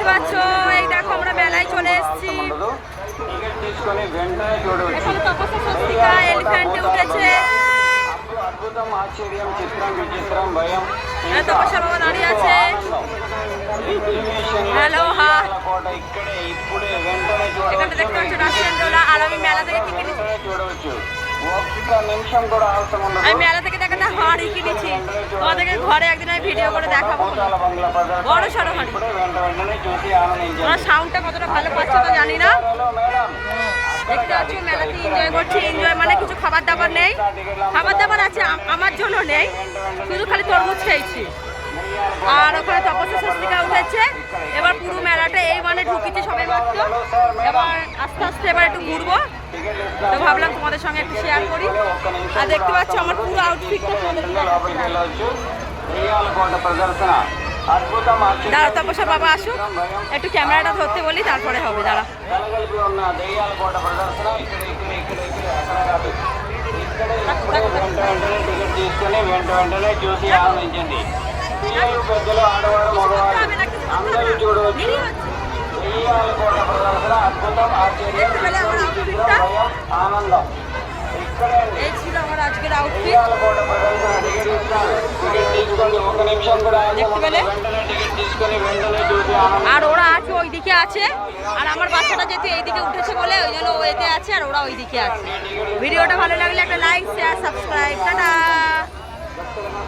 পাচ্ছ, এই দেখো আমরা মেলায় চলে এসেছি। এখানে তপস্যা স্বস্তিকা এলিফ্যান্টে উঠেছে। তপস্যা বাবা দাঁড়িয়ে আছে। হ্যালো হ্যাঁ, এখানে দেখতে পাচ্ছ রাশিয়ান ডোলা। আর আমি মেলা থেকে কি কিনেছি, আমি মেলা থেকে দেখাতে হাঁড়ি কিনেছি। তোমাদেরকে ঘরে একদিন আমি ভিডিও করে দেখাবো। বড় সড়ো হাঁড়ি। তোমরা সাউন্ডটা কতটা ভালো পাচ্ছ তো জানি না। দেখতে পাচ্ছি মেলাতে এনজয় করছি। এনজয় মানে কিছু খাবার দাবার নেই, খাবার দাবার আছে আমার জন্য নেই, শুধু খালি তরমুজ খেয়েছি। আর ওখানে তপস্যা স্বস্তিকা উঠেছে। এবার পুরো মেলাটা এই মানে ঢুকেছি সবাই মাত্র। এবার আস্তে আস্তে এবার একটু ঘুরবো, তো ভাবলাম তোমাদের সঙ্গে একটু শেয়ার করি। আর দেখতে পাচ্ছ আমার পুরো আউটফিটটা দাঁড়া, তপস্যা বাবা আসুক, একটু ক্যামেরাটা ধরতে বলি, তারপরে হবে। দাঁড়া, పెద్దలు ఆడవారు మగవారు అందరూ చూడవచ్చు. దెయ్యాల కోట ప్రదర్శన అద్భుతం, ఆశ్చర్యం, భయం, ఆనందం ఇక్కడే. దెయ్యాల కోట ప్రదర్శన టికెట్ తీసుకోండి, ఒక నిమిషం కూడా వెంటనే టికెట్ తీసుకొని వెంటనే చూసి ఆనందం. আর ওরা আছে ওইদিকে আছে, আর আমার বাচ্চাটা যেহেতু এইদিকে উঠেছে বলে ওই জন্য ও এতে আছে আর ওরা ওইদিকে আছে। ভিডিওটা ভালো লাগলে একটা লাইক, শেয়ার, সাবস্ক্রাইব। টাটা।